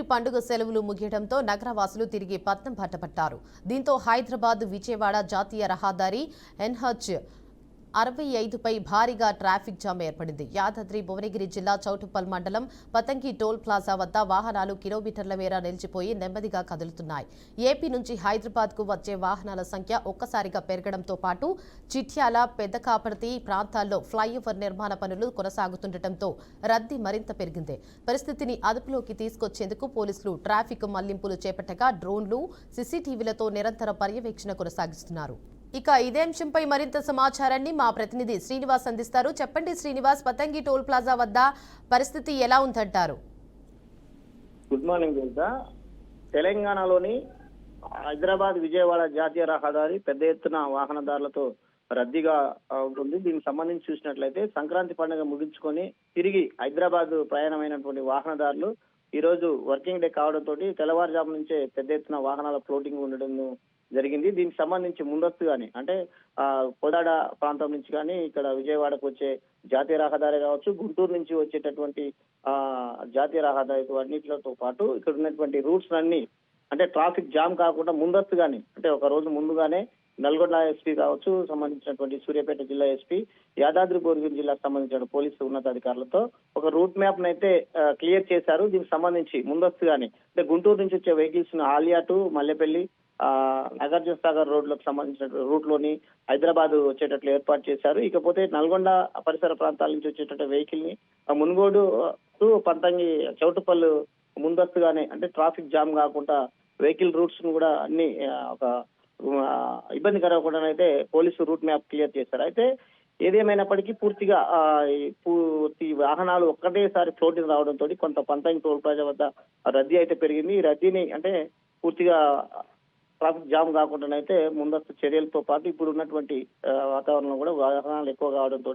యాదాద్రి పండుగ సెలవులు ముగియడంతో నగరవాసులు తిరిగి పట్నం పట్టపట్టారు. దీంతో హైదరాబాద్ విజయవాడ జాతీయ రహదారి ఎన్హెచ్ 65పై భారీగా ట్రాఫిక్ జామ్ ఏర్పడింది. యాదాద్రి భువనగిరి జిల్లా చౌటుప్పల్ మండలం పతంగి టోల్ ప్లాజా వద్ద వాహనాలు కిలోమీటర్ల మేర నిలిచిపోయి నెమ్మదిగా కదులుతున్నాయి. ఏపీ నుంచి హైదరాబాద్కు వచ్చే వాహనాల సంఖ్య ఒక్కసారిగా పెరగడంతో పాటు చిట్యాల, పెద్దకాపర్తి ప్రాంతాల్లో ఫ్లైఓవర్ నిర్మాణ పనులు కొనసాగుతుండటంతో రద్దీ మరింత పెరిగింది. పరిస్థితిని అదుపులోకి తీసుకొచ్చేందుకు పోలీసులు ట్రాఫిక్ మళ్లింపులు చేపట్టగా డ్రోన్లు, సీసీటీవీలతో నిరంతర పర్యవేక్షణ కొనసాగిస్తున్నారు. ఇక ఇదే అంశంపై మరింత సమాచారాన్ని మా ప్రతినిధి శ్రీనివాస్ అందిస్తారు. చెప్పండి శ్రీనివాస్, పతంగి టోల్ ప్లాజా వద్ద పరిస్థితి ఎలా ఉందంటారు? Good morning. తెలంగాణలోని హైదరాబాద్ విజయవాడ జాతీయ రహదారి పెద్ద ఎత్తున వాహనదారులతో రద్దీగా ఉంటుంది. దీనికి సంబంధించి చూసినట్లయితే సంక్రాంతి పండుగ ముగించుకొని తిరిగి హైదరాబాద్ ప్రయాణమైనటువంటి వాహనదారులు ఈ రోజు వర్కింగ్ డే కావడంతో తెల్లవారుజాము నుంచే పెద్ద ఎత్తున వాహనాల ఫ్లోటింగ్ ఉండడం జరిగింది. దీనికి సంబంధించి ముందస్తుగానే అంటే కోదాడ ప్రాంతం నుంచి కానీ ఇక్కడ విజయవాడకు వచ్చే జాతీయ రహదారి కావచ్చు, గుంటూరు నుంచి వచ్చేటటువంటి జాతీయ రహదారి అన్నిటితో పాటు ఇక్కడ ఉన్నటువంటి రూట్స్ అన్ని అంటే ట్రాఫిక్ జామ్ కాకుండా ముందస్తుగానే అంటే ఒక రోజు ముందుగానే నల్గొండ ఎస్పీ కావచ్చు, సంబంధించినటువంటి సూర్యాపేట జిల్లా ఎస్పీ, యాదాద్రి భువనగిరి జిల్లాకు సంబంధించిన పోలీసు ఉన్నతాధికారులతో ఒక రూట్ మ్యాప్ అయితే క్లియర్ చేశారు. దీనికి సంబంధించి ముందస్తుగానే అంటే గుంటూరు నుంచి వచ్చే వెహికల్స్ ఆలియా టు మల్లెపల్లి, నాగార్జున సాగర్ రోడ్లకు సంబంధించిన రూట్ లోని హైదరాబాద్ వచ్చేటట్లు ఏర్పాటు చేశారు. ఇకపోతే నల్గొండ పరిసర ప్రాంతాల నుంచి వచ్చేటట్టు వెహికల్ ని మునుగోడు టు పంతంగి చౌటుపల్లి ముందస్తుగానే అంటే ట్రాఫిక్ జామ్ కాకుండా వెహికల్ రూట్స్ ను కూడా అన్ని ఒక ఇబ్బంది కలగకుండా అయితే పోలీసు రూట్ మ్యాప్ క్లియర్ చేశారు. అయితే ఏదేమైనప్పటికీ పూర్తి వాహనాలు ఒక్కటేసారి ఫ్లోటింగ్ రావడంతో కొంత పంతంగి టోల్ ప్లాజా వద్ద రద్దీ అయితే పెరిగింది. ఈ రద్దీని అంటే పూర్తిగా ట్రాఫిక్ జామ్ కాకుండా అయితే ముందస్తు చర్యలతో పాటు ఇప్పుడు ఉన్నటువంటి వాతావరణంలో కూడా వాహనాలు ఎక్కువ కావడంతో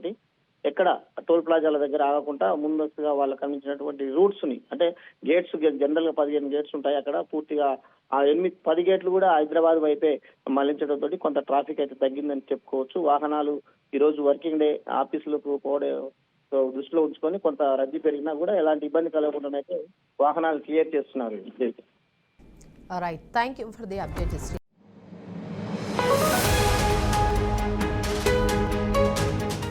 ఎక్కడ టోల్ ప్లాజాల దగ్గర ఆగకుండా ముందస్తుగా వాళ్ళకి అందించినటువంటి రూట్స్ ని అంటే గేట్స్ జనరల్ గా 15 గేట్స్ ఉంటాయి. అక్కడ పూర్తిగా ఆ 10 గేట్లు కూడా హైదరాబాద్ వైపే మళ్లించడంతో కొంత ట్రాఫిక్ అయితే తగ్గిందని చెప్పుకోవచ్చు. వాహనాలు ఈ రోజు వర్కింగ్ డే ఆఫీసులకు పోవడం దృష్టిలో ఉంచుకొని కొంత రద్దీ పెరిగినా కూడా ఎలాంటి ఇబ్బంది కలగకుండా అయితే వాహనాలు క్లియర్ చేస్తున్నారు. All right. Thank you for the update.